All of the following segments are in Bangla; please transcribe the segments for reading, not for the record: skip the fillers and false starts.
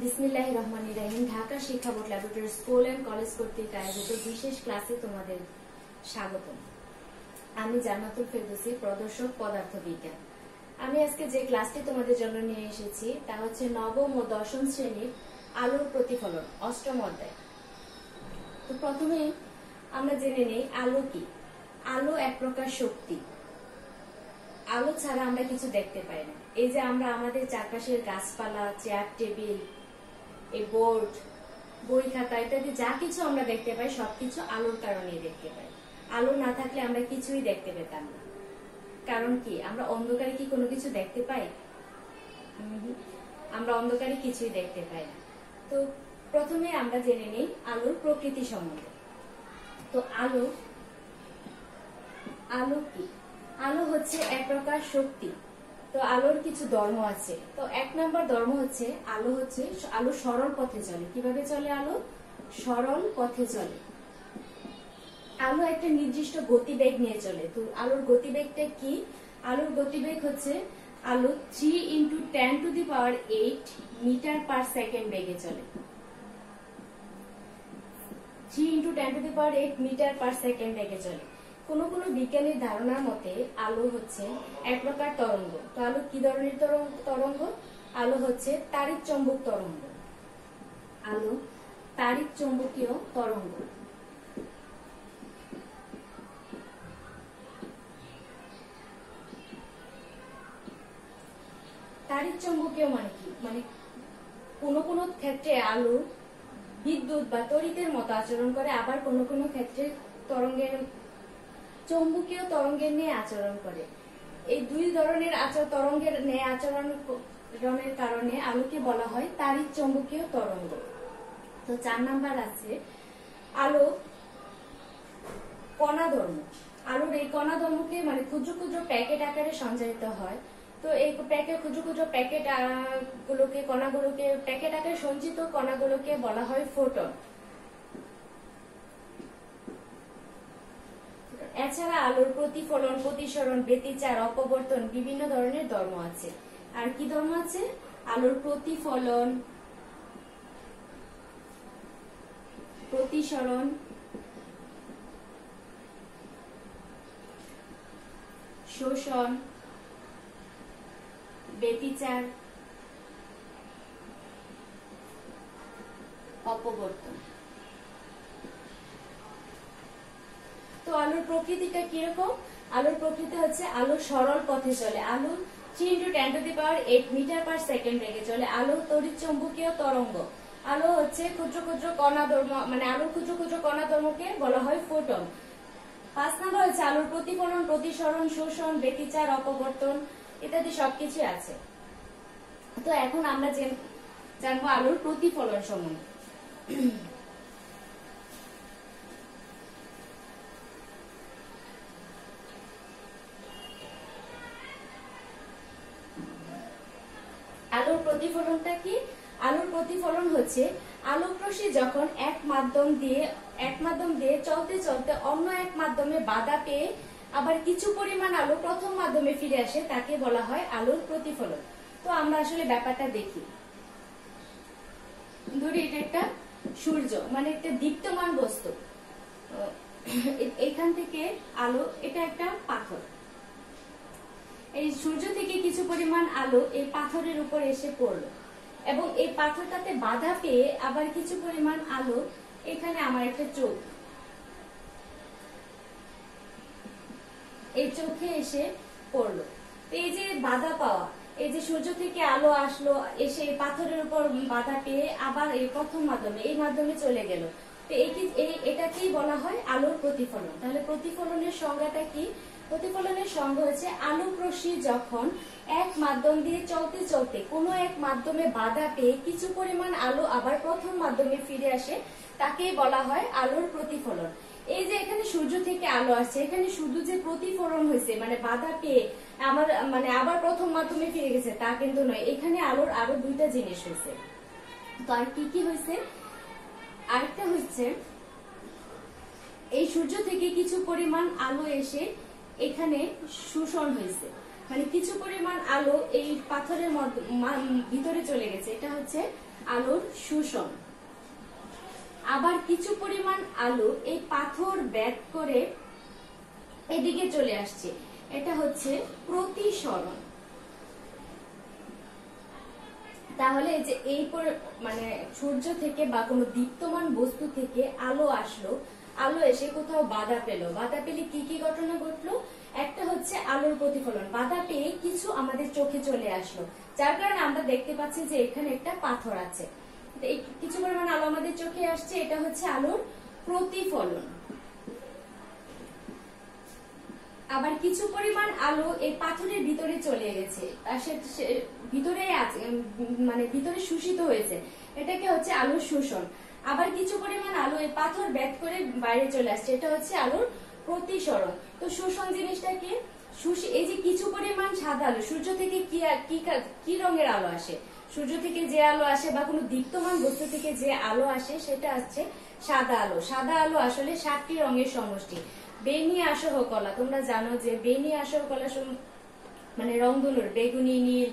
বিসমিল্লাহির রহমানির রহিম। ঢাকা শিক্ষা board laboratory school and college কর্তৃক আয়োজিত বিশেষ ক্লাসে তোমাদের স্বাগতম। আমি জান্নাতুল ফেরদৌসী, প্রদর্শক পদার্থবিজ্ঞান। আমি আজকে যে ক্লাসটি তোমাদের জন্য নিয়ে এসেছি তা হচ্ছে নবম ও দশম শ্রেণীর আলোর প্রতিফলন, অষ্টম অধ্যায়। তো প্রথমে আমরা জেনে নেই আলো কি। আলো এক প্রকার শক্তি। আলো ছাড়া আমরা কিছু দেখতে পাই না। এই যে আমরা আমাদের চারপাশের গাছপালা, চেয়ার টেবিল, এই বোর্ড, বই খাতা ইত্যাদি যা কিছু আমরা দেখতে পাই সবকিছু আলোর কারণেই দেখতে পাই। আলো না থাকলে আমরা কিছুই দেখতে পেতাম না। কারণ কি, আমরা অন্ধকারে কি কোনো কিছু দেখতে পাই? আমরা অন্ধকারে কিছুই দেখতে পাই না। তো প্রথমে আমরা জেনে নিই আলোর প্রকৃতি সম্বন্ধে। তো আলো কি? আলো হচ্ছে এক প্রকার শক্তি। তো আলোর কিছু ধর্ম আছে। তো এক নম্বর ধর্ম হচ্ছে আলো সরল পথে চলে। কিভাবে চলে? আলো সরল পথে চলে। আলো একটা নির্দিষ্ট গতিবেগ নিয়ে চলে। তো আলোর গতিবেগটা কি? আলোর গতিবেগ হচ্ছে আলো 3 × 10⁸ মিটার পার সেকেন্ড বেগে চলে। 3 × 10⁸ মিটার পার সেকেন্ড বেগে চলে। কোন বিজ্ঞানীর ধারণার মতে আলো হচ্ছে এক প্রকার তরঙ্গ। তো আলো কি ধরনের তরঙ্গ? আলো হচ্ছে তাড়িৎ চৌম্বক তরঙ্গ। আলো তাড়িৎ চৌম্বকীয় তরঙ্গ। তাড়িৎ চৌম্বকীয় মানে কি? মানে কোন ক্ষেত্রে আলো বিদ্যুৎ বা তড়িতের মতো আচরণ করে, আবার কোন ক্ষেত্রে চৌম্বকীয় তরঙ্গের নিয়ে আচরণ করে। এই দুই ধরনের তরঙ্গের নিয়ে আচরণের কারণে আলোকে বলা হয় তাড়িৎ চৌম্বকীয় তরঙ্গ। তো 4 নাম্বার আছে আলো কণা ধর্ম। আলোর এই কণা ধর্মকে মানে ক্ষুদ্র ক্ষুদ্র প্যাকেট আকারে সঞ্চারিত হয়। তো এই ক্ষুদ্র প্যাকেট কণাগুলোকে প্যাকেট আকারে সঞ্চিত কণাগুলোকে বলা হয় ফোটন। এছাড়া আলোর প্রতিফলন, প্রতিসরণ, ব্যতিচার, অপবর্তন বিভিন্ন ধরনের ধর্ম আছে। আর কি ধর্ম আছে? আলোর প্রতিফলন, প্রতিসরণ, শোষণ, ব্যতিচার, অপবর্তন। তো আলোর প্রকৃতিটা কিরকম? আলোর প্রকৃতি হচ্ছে আলো সরল পথে চলে। আলো 3 × 10⁸ মিটার পার সেকেন্ড বেগে চলে। আলো তড়িৎ চৌম্বকীয় তরঙ্গ। আলো হচ্ছে ক্ষুদ্র ক্ষুদ্র কণা ধর্ম, মানে আলোর ক্ষুদ্র ক্ষুদ্র কণা ধর্মকে বলা হয় ফোটন। 5 নাম্বার হচ্ছে আলোর প্রতিফলন, প্রতিসরণ, শোষণ, ব্যতিচার, অপবর্তন ইত্যাদি সবকিছু আছে। তো এখন আমরা জানবো আলোর প্রতিফলন সম্বন্ধে। আলোর প্রতিফলনটা কি? আলোর প্রতিফলন হচ্ছে আলোক রশ্মি যখন এক মাধ্যম দিয়ে চলতে চলতে অন্য এক মাধ্যমে বাধা পেয়ে আবার কিছু পরিমাণ আলো প্রথম মাধ্যমে ফিরে আসে, তাকে বলা হয় আলোর প্রতিফলন। তো আমরা আসলে ব্যাপারটা দেখি। ধরি এটা একটা সূর্য, মানে একটা দীপ্তমান বস্তু। এখান থেকে আলো, এটা একটা পাথর। এই সূর্য থেকে কিছু পরিমাণ আলো এই পাথরের উপর এসে পড়লো এবং এই পাথরটাতে বাধা পেয়ে আবার কিছু পরিমাণ আলো এখানে আমার একটা চোখ, এই চোখে এসে পড়লো। এই যে বাধা পাওয়া, এই যে সূর্য থেকে আলো আসলো, এসে পাথরের উপর বাধা পেয়ে আবার এই প্রথম মাধ্যমে এই মাধ্যমে চলে গেল। তো এটাকেই বলা হয় আলোর প্রতিফলন। তাহলে প্রতিফলনের সংজ্ঞাটা কি? প্রতিফলনের সংজ্ঞা হচ্ছে আলোক রশ্মি যখন এক মাধ্যম দিয়ে চলতে চলতে কোনো এক মাধ্যমে বাধা পেয়ে কিছু পরিমাণ আলো আবার প্রথম মাধ্যমে ফিরে আসে, তাকেই বলা হয় আলোর প্রতিফলন। এই যে এখানে সূর্য থেকে আলো আসছে, এখানে শুধু যে প্রতিফলন হয়েছে মানে বাধা পেয়ে আবার প্রথম মাধ্যমে ফিরে গেছে তা কিন্তু নয়। এখানে আলোর আরো দুইটা জিনিস হয়েছে। তো আর কি হয়েছে? আরেকটা হচ্ছে এই সূর্য থেকে কিছু পরিমাণ আলো এসে এখানে শোষণ হয়েছে। মানে কিছু পরিমাণ আলো এই পাথরের ভিতরে চলে গেছে, এটা হচ্ছে আলোর শোষণ। আবার কিছু পরিমাণ আলো এই পাথর ব্যাক করে এদিকে চলে আসছে, এটা হচ্ছে প্রতিসরণ। তাহলে যে এই মানে সূর্য থেকে বা কোনো দীপ্তমান বস্তু থেকে আলো আসলো, আলো এসে কোথাও বাধা পেলো, বাধা পেলে কি কি ঘটনা ঘটলো? একটা হচ্ছে আলোর প্রতিফলন, বাধা পেয়ে কিছু আমাদের চোখে চলে আসলো, যার কারণে আমরা দেখতে পাচ্ছি যে এখানে একটা পাথর আছে। কিছু পরিমাণ আলো আমাদের চোখে আসছে, এটা হচ্ছে আলোর প্রতিফলন। আবার কিছু পরিমাণ আলো এই পাথরের ভিতরে চলে গেছে, ভিতরে আছে, মানে ভিতরে শোষিত হয়েছে, এটাকে হচ্ছে আলোর শোষণ। আবার কিছু পরিমাণ আলো এই পাথর ব্যাক করে বাইরে চলে আসছে, এটা হচ্ছে আলোর প্রতিসরণ। তো শোষণ জিনিসটা কি? এই যে কিছু পরিমাণ সাদা আলো, সূর্য থেকে কি রঙের আলো আসে? সূর্য থেকে যে আলো আসে বা কোনো দীপ্তমান বস্তু থেকে যে আলো আসে সেটা হচ্ছে সাদা আলো। সাদা আলো আসলে 7টি রঙের সমষ্টি। বেনি আসহ কলা, তোমরা জানো যে বেনি আসহ কলা মানে রংধনুর বেগুনি, নীল,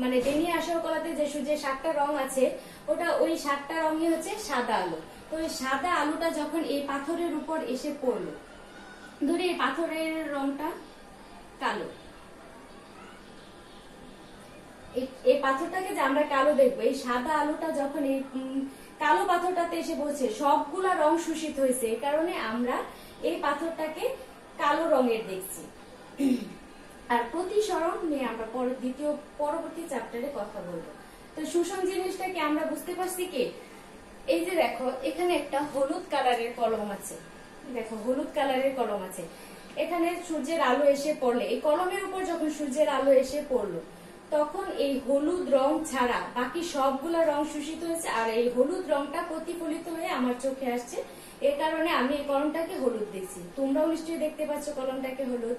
মানে বেনি আসহ কলাতে যে সূর্যের 7টা রং আছে, ওটা ওই 7টা রঙই হচ্ছে সাদা আলো। তো এই সাদা আলোটা যখন এই পাথরের উপর এসে পড়লো, ধরে এই পাথরের রংটা কালো, এই পাথরটাকে যে আমরা কালো দেখবো, এই সাদা আলোটা যখন এই কালো পাথরটাতে এসে পড়ছে, সবগুলা রং শোষিত হয়েছে, এই কারণে আমরা এই পাথরটাকে কালো রঙের দেখছি। আর প্রতিসরণ নিয়ে আমরা পরবর্তী চ্যাপ্টারে কথা বলবো। তো শোষণ জিনিসটাকে আমরা বুঝতে পারছি কি? এই যে দেখো, এখানে একটা হলুদ কালারের কলম আছে, দেখো হলুদ কালারের কলম আছে, এখানে সূর্যের আলো এসে পড়লে, এই কলমের উপর যখন সূর্যের আলো এসে পড়লো, তখন এই হলুদ রং ছাড়া বাকি সবগুলা রং শোষিত হয়েছে, আর এই হলুদ রংটা প্রতিফলিত হয়ে আমার চোখে আসছে, এর কারণে আমি এই কলমটাকে হলুদ দেখছি। তোমরাও নিশ্চয়ই দেখতে পাচ্ছ কলমটাকে হলুদ।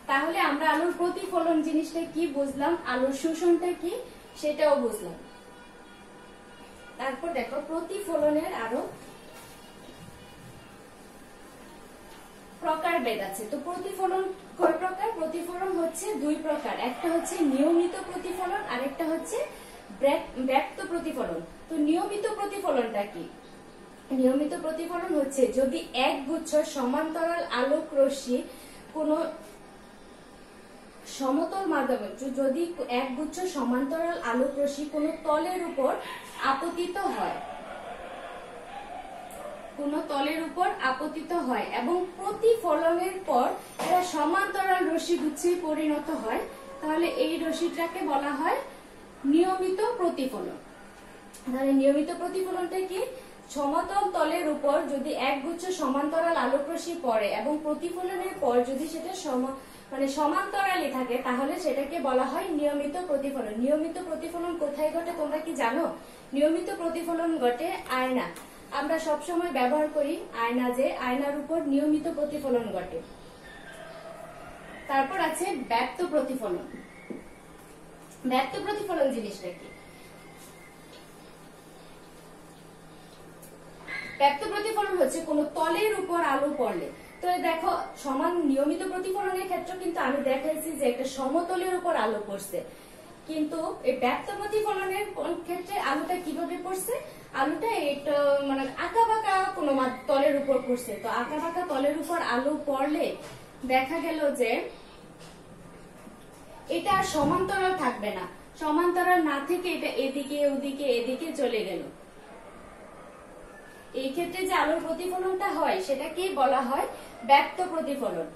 তাহলে আমরা আলোর প্রতিফলন জিনিসটা কি বুঝলাম, আলোর শোষণটা কি সেটাও বুঝলাম। তারপর দেখো প্রতিফলনের আরো প্রকারভেদ আছে। তো প্রতিফলন কয় প্রকার? প্রতিফলন হচ্ছে 2 প্রকার, একটা হচ্ছে নিয়মিত প্রতিফলন আর একটা হচ্ছে ব্যক্ত প্রতিফলন। তো নিয়মিত প্রতিফলনটা কি? নিয়মিত প্রতিফলন হচ্ছে যদি এক গুচ্ছ সমান্তরাল আলোক রশ্মি কোন সমতল মাধ্যমে, যদি এক গুচ্ছ সমান্তরাল আলোক রশ্মি কোন তলের উপর আপতিত হয়, কোন তলের উপর আপতিত হয় এবং প্রতিফলনের পর এরা সমান্তরাল রশ্মি গুচ্ছে পরিণত হয়, তাহলে এই রশ্মিটাকে বলা হয় নিয়মিত প্রতিফলন। তাহলে নিয়মিত প্রতিফলনটা কি? সমতল তলের উপর যদি একগুচ্ছ সমান্তরাল আলোক রশ্মি পড়ে এবং প্রতিফলনের পর যদি সেটা সমান্তরালই থাকে, তাহলে সেটাকে বলা হয় নিয়মিত প্রতিফলন। নিয়মিত প্রতিফলন কোথায় ঘটে তোমরা কি জানো? নিয়মিত প্রতিফলন ঘটে আয়না, আমরা সবসময় ব্যবহার করি আয়না, যে আয়নার উপর নিয়মিত প্রতিফলন ঘটে। তারপর আছে ব্যক্ত প্রতিফলন। ব্যক্ত প্রতিফলন জিনিসটা কি? ব্যক্ত প্রতিফলন হচ্ছে কোন তলের উপর আলো পড়লে, তো দেখো সমান নিয়মিত প্রতিফলনের ক্ষেত্রে কিন্তু আমি দেখাইছি যে একটা সমতলের উপর আলো পড়ছে, কিন্তু এই ব্যক্ত প্রতিফলনের ক্ষেত্রে আলোটা কিভাবে পড়ছে? আলোটা একটা মানে আঁকা বাঁকা কোন তলের উপর পড়ছে। তো আঁকা বাঁকা তলের উপর আলো পড়লে দেখা গেল যে এটা আর সমান্তরাল থাকবে না, সমান্তরাল না থেকে এটা এদিকে ওদিকে এদিকে চলে গেল। এই ক্ষেত্রে যে আলোর প্রতিফলনটা হয় সেটাকে বলা হয় ব্যক্ত প্রতিফলন।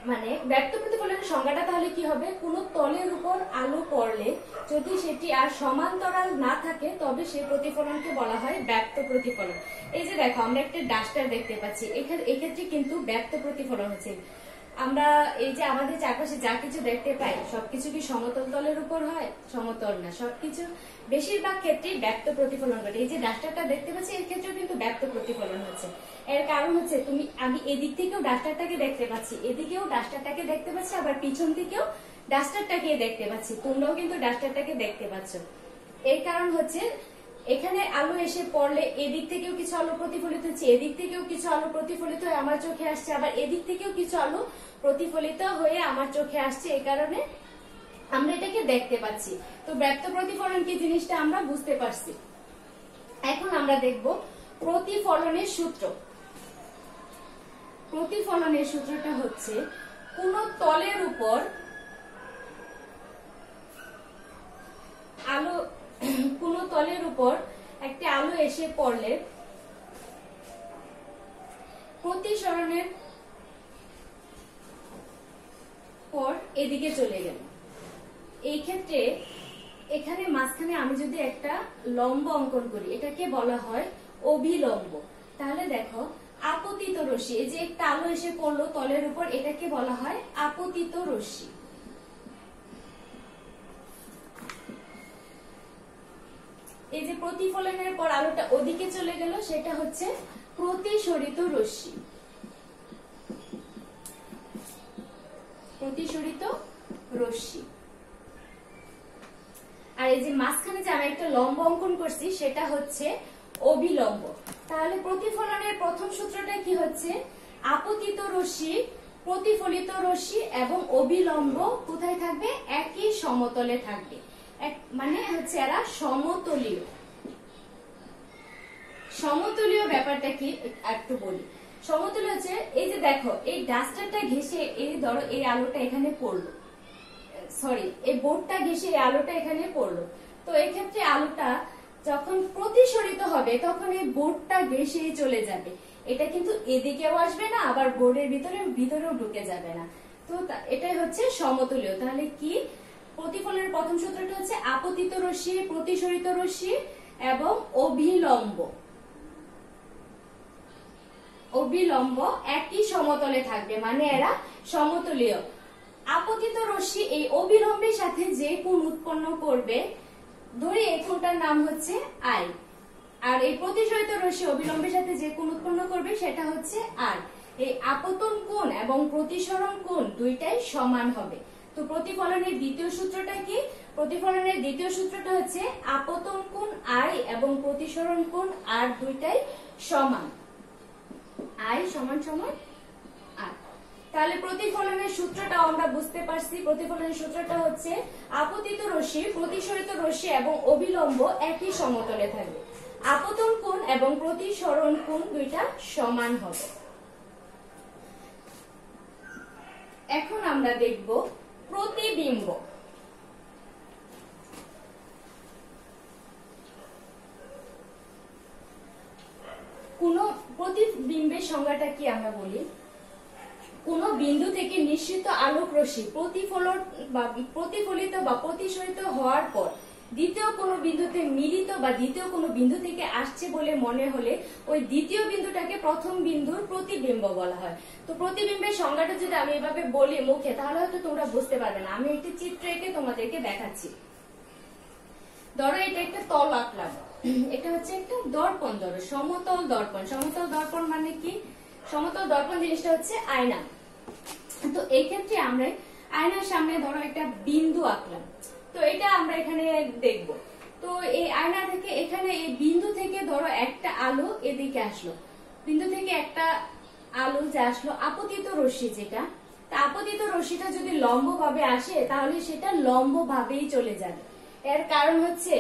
মানে ব্যক্ত প্রতিফলনের সংজ্ঞাটা তাহলে কি হবে? কোন তলের উপর আলো পড়লে যদি সেটি আর সমান্তরাল না থাকে তবে সেই প্রতিফলনকে বলা হয় ব্যক্ত প্রতিফলন। এই যে দেখো আমরা একটা ডাস্টার দেখতে পাচ্ছি, এক্ষেত্রে কিন্তু ব্যক্ত প্রতিফলন হচ্ছে। আমরা এই যে আমাদের চারপাশে যা কিছু দেখতে পাই সবকিছু কি সমতল তলের উপর হয়? সমতল না, সবকিছু বেশিরভাগ ক্ষেত্রেই ব্যক্ত প্রতিফলন ঘটে। এই যে ডাস্টারটা দেখতে পাচ্ছি এর ক্ষেত্রেও কিন্তু ব্যক্ত প্রতিফলন হচ্ছে। এর কারণ হচ্ছে আমি এদিক থেকেও ডাস্টারটাকে দেখতে পাচ্ছি, এদিকেও ডাস্টারটাকে দেখতে পাচ্ছি, আবার পিছন থেকেও ডাস্টারটাকে দেখতে পাচ্ছি, তোমরাও কিন্তু ডাস্টারটাকে দেখতে পাচ্ছ। এর কারণ হচ্ছে এখানে আলো এসে পড়লে এদিক থেকেও কিছু আলো প্রতিফলিত হচ্ছে, এদিক থেকেও কিছু আলো প্রতিফলিত হয়ে আমার চোখে আসছে, আবার এদিক থেকেও কিছু আলো প্রতিফলিত হয়ে আমার চোখে আসছে। এই কারণে আমরা এটাকে দেখতে পাচ্ছি। তো ব্যাপ্ত প্রতিফলন কি জিনিসটা আমরা বুঝতে পারছি। এখন আমরা দেখব প্রতিফলনের সূত্র। প্রতিফলনের সূত্রটা হচ্ছে কোন তলের উপর আলো, কোন তলের উপর একটি আলো এসে পড়লে প্রতিসরণের পর এদিকে চলে গেল। এই ক্ষেত্রে এখানে মাঝখানে আমি যদি একটা লম্ব অঙ্কন করি, এটাকে বলা হয় অভিলম্ব। তাহলে দেখো আপতিত রশ্মি, এই যে একটা আলো এসে পড়লো তলের উপর, এটাকে বলা হয় আপতিত রশ্মি। এই যে প্রতিফলনের পর আলোটা ওদিকে চলে গেল, সেটা হচ্ছে প্রতিসরিত রশ্মি। প্রতিসরিত রশ্মি। আর এই যে মাঝখানে যে আমি একটা লম্ব অঙ্কন করছি, সেটা হচ্ছে অভিলম্ব। তাহলে প্রতিফলনের প্রথম সূত্রটা কি হচ্ছে, আপতিত রশ্মি, প্রতিফলিত রশ্মি এবং অভিলম্ব কোথায় থাকবে, একই সমতলে থাকবে। মানে হচ্ছে এরা সমতলীয়। সমতলীয় ব্যাপারটা কি একটু বলি। সমতলীয় হচ্ছে এই যে দেখো এই ডাস্টারটা ঘেঁষে, এই ধরো এই আলোটা এখানে পড়লো, সরি এই বোর্ডটা ঘেঁষে এই আলোটা এখানে পড়লো। তো এই ক্ষেত্রে আলোটা যখন প্রতিসরিত হবে তখন এই বোর্ডটা ঘেঁষে চলে যাবে। এটা কিন্তু এদিকেও আসবে না, আবার বোর্ডের ভিতরেও ঢুকে যাবে না। তো এটাই হচ্ছে সমতলীয়। তাহলে কি প্রতিফলনের প্রথম সূত্রটা হচ্ছে আপতিত রশ্মি, প্রতিসরিত রশ্মি এবং অভিলম্ব। অভিলম্ব একই সমতলে থাকবে, মানে এরা সমতলীয়। আপতিত রশ্মি এই অভিলম্বের সাথে যে কোণ উৎপন্ন করবে, ধরি এই কোণটার নাম হচ্ছে আই, আর এই প্রতিসরিত রশ্মি অভিলম্বের সাথে যে কোণ উৎপন্ন করবে সেটা হচ্ছে আর। এই আপতন কোণ এবং প্রতিসরণ কোণ দুইটাই সমান হবে। তো প্রতিফলনের দ্বিতীয় সূত্রটা কি, প্রতিফলনের দ্বিতীয় সূত্রটা হচ্ছে আপতন কোণ আই এবং প্রতিসরণ কোণ আর দুইটাই সমান, আই সমান সমান আর। তাহলে প্রতিফলনের সূত্রটা আমরা বুঝতে পারছি। প্রতিফলনের সূত্রটা হচ্ছে আপতিত রশ্মি, প্রতিসরিত রশ্মি এবং অভিলম্ব একই সমতলে থাকবে। আপতন কোণ এবং প্রতিসরণ কোণ দুইটা সমান হবে। এখন আমরা দেখব প্রতিবিম্ব। কোন প্রতিবিম্বের সংজ্ঞাটা কি আমরা বলি, কোন বিন্দু থেকে নিঃসৃত আলোক রশ্মি প্রতিফলিত বা প্রতিসরিত হওয়ার পর দ্বিতীয় কোনো বিন্দুতে মিলিত বা দ্বিতীয় কোনো বিন্দু থেকে আসছে বলে মনে হলে ওই দ্বিতীয় বিন্দুটাকে প্রথম বিন্দুর প্রতিবিম্ব বলা হয়। তো প্রতিবিম্বের সংজ্ঞাটা যদি আমি এভাবে বলি মুখে, তাহলে হয়তো তোমরা বুঝতে পারবে না। আমি একটি চিত্র এঁকে তোমাদেরকে দেখাচ্ছি। ধরো এটা একটা তল আঁকলাম, এটা হচ্ছে একটা দর্পণ, ধরো সমতল দর্পণ। সমতল দর্পণ মানে কি, সমতল দর্পণ জিনিসটা হচ্ছে আয়না। তো এই ক্ষেত্রে আমরা আয়নার সামনে ধরো একটা বিন্দু আঁকলাম, তো এটা আমরা এখানে দেখব। তো এই আয়না থেকে এখানে এই বিন্দু থেকে ধরো একটা আলো এদিকে আসলো, বিন্দু থেকে একটা আলো যে আসলো আপতিত রশ্মি যেটা, তা আপতিত রশ্মিটা যদি লম্ব ভাবে আসে তাহলে সেটা লম্ব ভাবেই চলে যাবে। এর কারণ হচ্ছে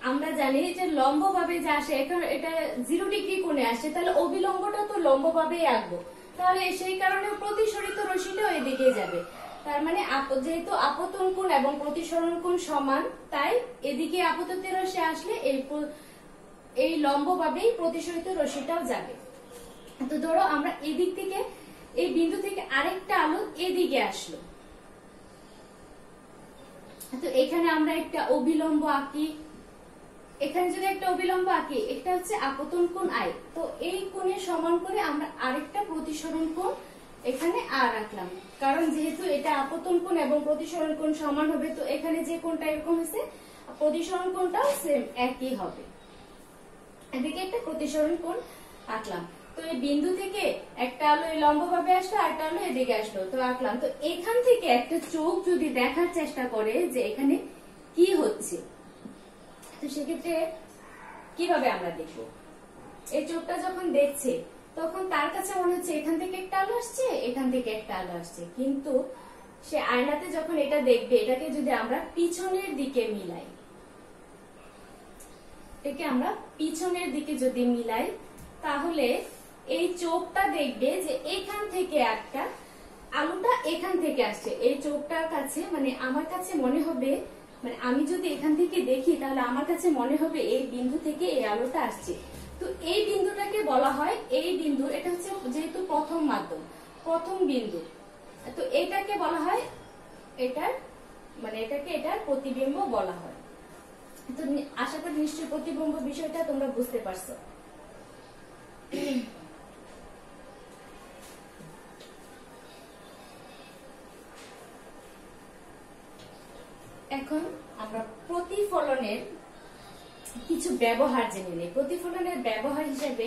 আমরা জানি যে লম্ব ভাবে যে আসে, এখন এটা 0 ডিগ্রি কোণে আসে, তাহলে অভিলম্বটা তো লম্ব ভাবেই আঁকবো, তাহলে সেই কারণে প্রতিসরিত রশ্মিটাও এদিকে যাবে। তার মানে যেহেতু আপতন কোণ এবং প্রতিসরণ কোণ সমান, তাই এদিকে আপতিত রশ্মি আসলে এই লম্ব ভাবেই প্রতিসরিত রশ্মিটাও যাবে। তো ধরো আমরা এদিক থেকে এই বিন্দু থেকে আরেকটা আলো এদিকে আসলো, তো এখানে আমরা একটা অভিলম্ব আঁকি, এখানে যদি একটা অভিলম্ব আঁকি, এটা হচ্ছে আপতন কোণ আই। তো এই কোণের সমান করে আমরা আরেকটা প্রতিসরণ কোণ এখানে আর রাখলাম, কারণ যেহেতু এটা আপতন কোণ এবং প্রতিসরণ কোণ সমান হবে, তো এখানে যে কোণটা এরকম হয়েছে প্রতিসরণ কোণটাও সেম একই হবে। এদিকে একটা প্রতিসরণ কোণ আঁকলাম। তো এই বিন্দু থেকে একটা আলো লম্ব ভাবে আসলো, আর একটা আলো এদিকে আসলো, তো আঁকলাম। তো এখান থেকে একটা চোখ যদি দেখার চেষ্টা করে যে এখানে কি হচ্ছে, তো সেক্ষেত্রে কিভাবে আমরা দেখবো? এই চোখটা যখন দেখছে তখন তার কাছে মনে হচ্ছে এখান থেকে একটা আলো আসছে, এখান থেকে একটা আলো আসছে, কিন্তু সে আয়নাতে যখন এটা দেখবে, এটাকে যদি আমরা পিছনের দিকে মিলাই, এটাকে আমরা পিছনের দিকে যদি মিলাই, তাহলে এই চোখটা দেখবে যে এখান থেকে একটা আলোটা এখান থেকে আসছে। এই চোখটার কাছে মানে আমার কাছে মনে হবে, মানে আমি যদি এখান থেকে দেখি তাহলে আমার কাছে মনে হবে এই বিন্দু থেকে এই আলোটা আসছে। তো এই বিন্দুটাকে বলা হয়, এই বিন্দু, এটা হচ্ছে যেহেতু প্রথম মাধ্যম, প্রথম বিন্দু, তো এটাকে বলা হয় এটার মানে এটার প্রতিবিম্ব বলা হয়। তো আশা করি নিশ্চয়ই প্রতিবিম্ব বিষয়টা তোমরা বুঝতে পারছো। এখন আমরা প্রতিফলনের কিছু ব্যবহার জেনে নিই। প্রতিফলনের ব্যবহার হিসেবে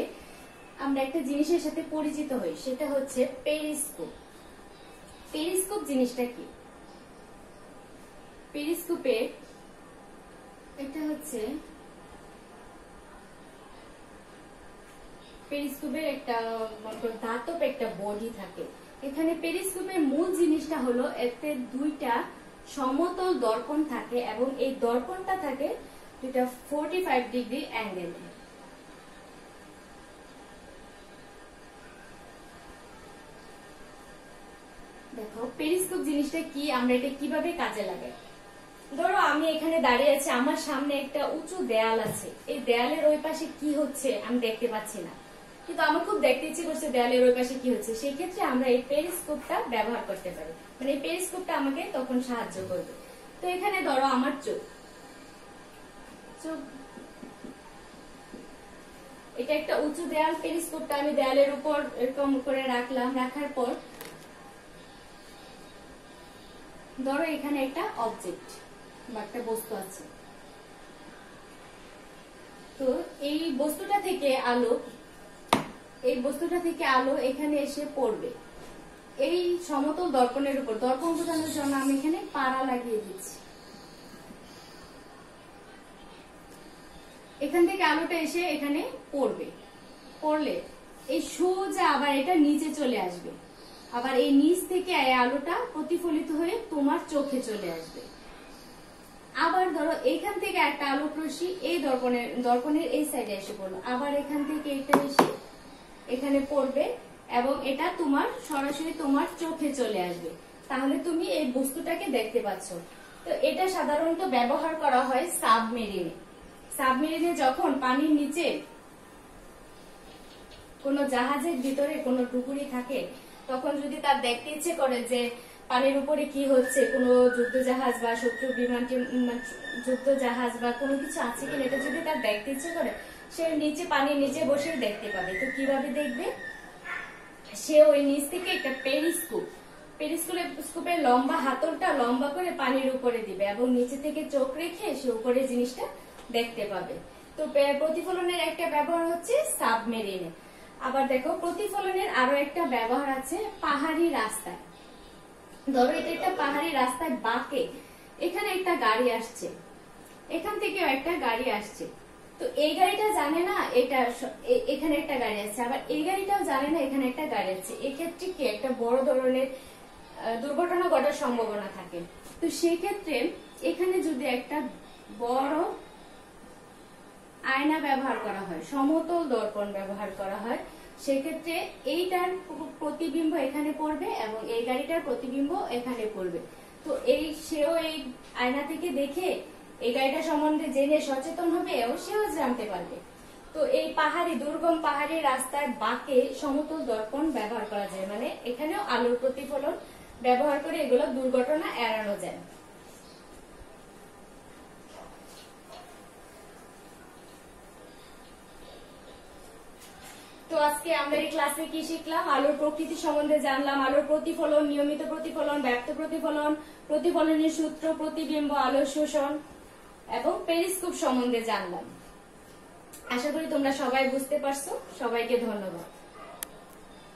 আমরা একটা জিনিসের সাথে পরিচিত হই, সেটা হচ্ছে পেরিস্কোপ। পেরিস্কোপ জিনিসটা কি? পেরিস্কোপে এটা হচ্ছে পেরিস্কোপের একটা ধাতব একটা বডি থাকে। এখানে পেরিস্কোপের মূল জিনিসটা হলো এতে দুইটা সমতল দর্পণ থাকে এবং এই দর্পণটা থাকে দুইটা 45 ডিগ্রি অ্যাঙ্গেল। দেখো পেরিস্কোপ জিনিসটা কি, আমরা এটা কিভাবে কাজে লাগাই। ধরো আমি এখানে দাঁড়িয়ে আছি, আমার সামনে একটা উঁচু দেয়াল আছে, এই দেয়ালের ওই পাশে কি হচ্ছে আমি দেখতে পাচ্ছি না, কিন্তু আমার খুব দেখতে ইচ্ছে করছে দেয়ালের ওই পাশে কি হচ্ছে। সেই ক্ষেত্রে আমরা এই পেরিস্কোপটা ব্যবহার করতে পারি, মানে এই পেরিস্কোপটা আমাকে তখন সাহায্য করবে। তো এখানে ধরো আমার চোখ, এটা একটা উঁচু দেয়াল, পেরিস্কোপটা আমি দেয়ালের উপর এরকম করে রাখলাম, রাখার পর ধরো এখানে একটা অবজেক্ট বা একটা বস্তু আছে, তো এই বস্তুটা থেকে আলো এখানে এসে পড়বে এই সমতল দর্পণের উপর। দর্পণ বোঝানোর জন্য আমি এখানে পাড়া লাগিয়ে দিচ্ছি। এখান থেকে আলোটা এসে এখানে পড়লে এই সোজা আবার এটা নিচে চলে আসবে, আবার এই নিচ থেকে এই আলোটা প্রতিফলিত হয়ে তোমার চোখে চলে আসবে। আবার ধরো এখান থেকে একটা আলোক রশ্মি এই দর্পণের এই সাইডে এসে পড়লো, আবার এখান থেকে এটা এসে এখানে পড়বে এবং এটা তোমার সরাসরি তোমার চোখে চলে আসবে, তাহলে তুমি এই বস্তুটাকে দেখতে পাচ্ছ। তো এটা সাধারণত ব্যবহার করা হয় সাবমেরিনে যখন পানির নিচে কোন জাহাজের ভিতরে কোন ডুবুরি থাকে, তখন যদি তার দেখতে ইচ্ছে করে যে পানির উপরে কি হচ্ছে, কোন যুদ্ধ জাহাজ বা শত্রু বিমানটি যুদ্ধ জাহাজ বা কোনো কিছু আছে কিনা, এটা যদি তার দেখতে ইচ্ছে করে, সে নিচে পানির নিচে বসে দেখতে পাবে। তো কিভাবে দেখবে? সে ওই নিচ থেকে একটা পেরিস্কোপের লম্বা হাতলটা লম্বা করে পানির উপরে দিবে এবং নিচে থেকে চোখ রেখে সে উপরে জিনিসটা দেখতে পাবে। তো প্রতিফলনের একটা ব্যবহার হচ্ছে সাবমেরিনে। আবার দেখো প্রতিফলনের আরো একটা ব্যবহার আছে পাহাড়ি রাস্তায়। ধরো এটা একটা পাহাড়ি রাস্তায় বাঁকে এখানে একটা গাড়ি আসছে, এখান থেকেও একটা গাড়ি আসছে, তো এই গাড়িটা জানে না এটা এখানে একটা গাড়ি আছে, আবার এই গাড়িটাও জানে না এখানে একটা গাড়ি আছে। এক্ষেত্রে কি একটা বড় ধরনের দুর্ঘটনা ঘটার সম্ভাবনা থাকে। তো সেই ক্ষেত্রে এখানে যদি একটা বড় আয়না ব্যবহার করা হয়, সমতল দর্পণ ব্যবহার করা হয়, সেক্ষেত্রে এইটার প্রতিবিম্ব এখানে পড়বে এবং এই গাড়িটার প্রতিবিম্ব এখানে পড়বে। তো সেও এই আয়না থেকে দেখে এই গাড়িটা সম্বন্ধে জেনে সচেতন হবে এবং সেও জানতে পারবে। তো এই দুর্গম পাহাড়ি রাস্তায় বাঁকে সমতল দর্পণ ব্যবহার করা যায়, মানে এখানেও আলোর প্রতিফলন ব্যবহার করে এগুলো দুর্ঘটনা এড়ানো যায়। তো আজকে আমরা এই ক্লাসে কি শিখলাম? আলোর প্রকৃতি সম্বন্ধে জানলাম, আলোর প্রতিফলন, নিয়মিত প্রতিফলন, ব্যপ্ত প্রতিফলন, প্রতিফলনের সূত্র, প্রতিবিম্ব, আলোর শোষণ এবং পেরিস্কোপ সম্বন্ধে জানলাম। আশা করি তোমরা সবাই বুঝতে পারছো। সবাইকে ধন্যবাদ।